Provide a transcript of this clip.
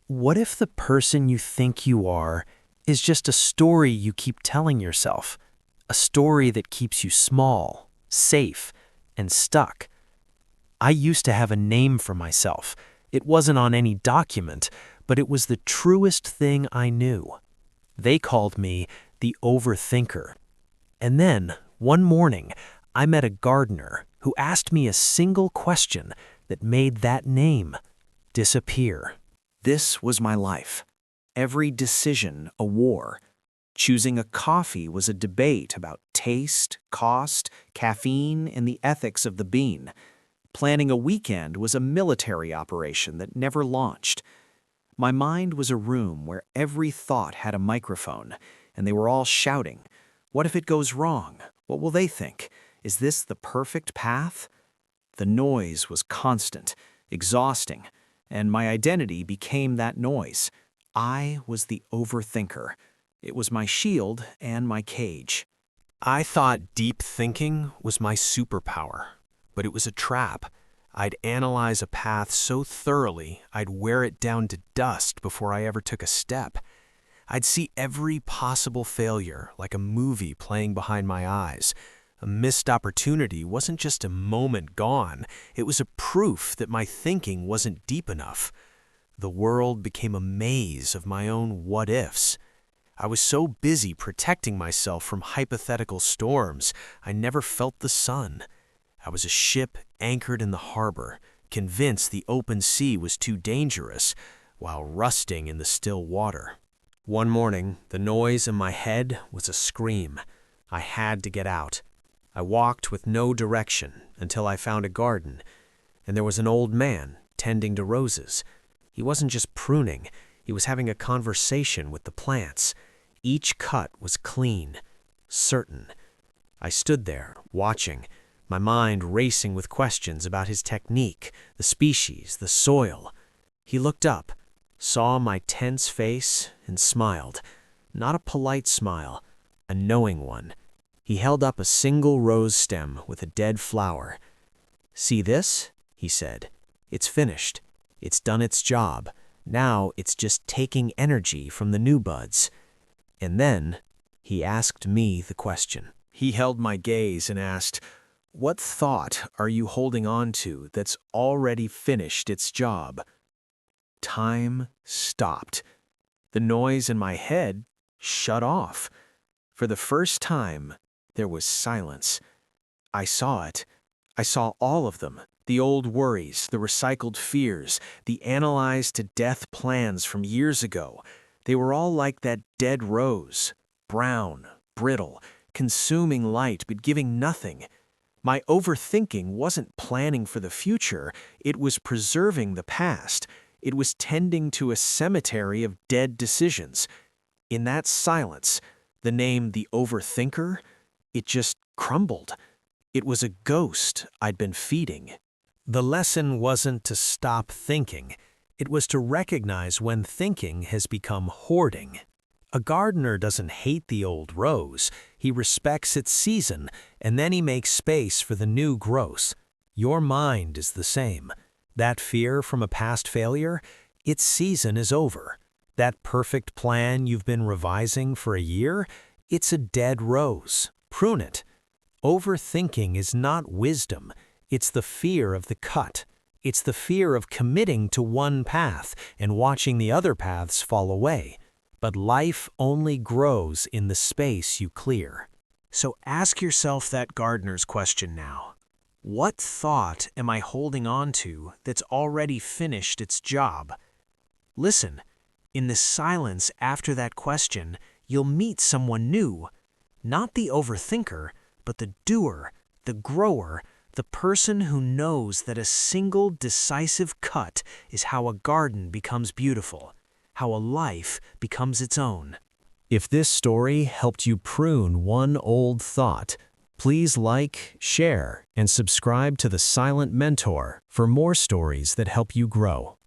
What if the person you think you are is just a story you keep telling yourself? A story that keeps you small, safe, and stuck. I used to have a name for myself. It wasn't on any document, but it was the truest thing I knew. They called me the Overthinker. And then, one morning, I met a gardener who asked me a single question that made that name disappear. This was my life. Every decision a war. Choosing a coffee was a debate about taste, cost, caffeine, and the ethics of the bean. Planning a weekend was a military operation that never launched. My mind was a room where every thought had a microphone, and they were all shouting, "What if it goes wrong? What will they think? Is this the perfect path?" The noise was constant, exhausting, and my identity became that noise. I was the overthinker. It was my shield and my cage. I thought deep thinking was my superpower, but it was a trap. I'd analyze a path so thoroughly, I'd wear it down to dust before I ever took a step. I'd see every possible failure like a movie playing behind my eyes. A missed opportunity wasn't just a moment gone, it was a proof that my thinking wasn't deep enough. The world became a maze of my own what-ifs. I was so busy protecting myself from hypothetical storms, I never felt the sun. I was a ship anchored in the harbor, convinced the open sea was too dangerous, while rusting in the still water. One morning, the noise in my head was a scream. I had to get out. I walked with no direction until I found a garden, and there was an old man tending to roses. He wasn't just pruning, he was having a conversation with the plants. Each cut was clean, certain. I stood there, watching, my mind racing with questions about his technique, the species, the soil. He looked up, saw my tense face, and smiled. Not a polite smile, a knowing one. He held up a single rose stem with a dead flower. "See this?" he said. "It's finished. It's done its job. Now it's just taking energy from the new buds." And then he asked me the question. He held my gaze and asked, "What thought are you holding on to that's already finished its job?" Time stopped. The noise in my head shut off. For the first time, there was silence. I saw it. I saw all of them. The old worries, the recycled fears, the analyzed to death plans from years ago. They were all like that dead rose, brown, brittle, consuming light but giving nothing. My overthinking wasn't planning for the future, it was preserving the past. It was tending to a cemetery of dead decisions. In that silence, the name the Overthinker, it just crumbled. It was a ghost I'd been feeding. The lesson wasn't to stop thinking. It was to recognize when thinking has become hoarding. A gardener doesn't hate the old rose. He respects its season, and then he makes space for the new growth. Your mind is the same. That fear from a past failure, its season is over. That perfect plan you've been revising for a year, it's a dead rose. Prune it. Overthinking is not wisdom. It's the fear of the cut. It's the fear of committing to one path and watching the other paths fall away. But life only grows in the space you clear. So ask yourself that gardener's question now. What thought am I holding on to that's already finished its job? Listen. In the silence after that question, you'll meet someone new. Not the overthinker, but the doer, the grower, the person who knows that a single decisive cut is how a garden becomes beautiful, how a life becomes its own. If this story helped you prune one old thought, please like, share, and subscribe to The Silent Mentor for more stories that help you grow.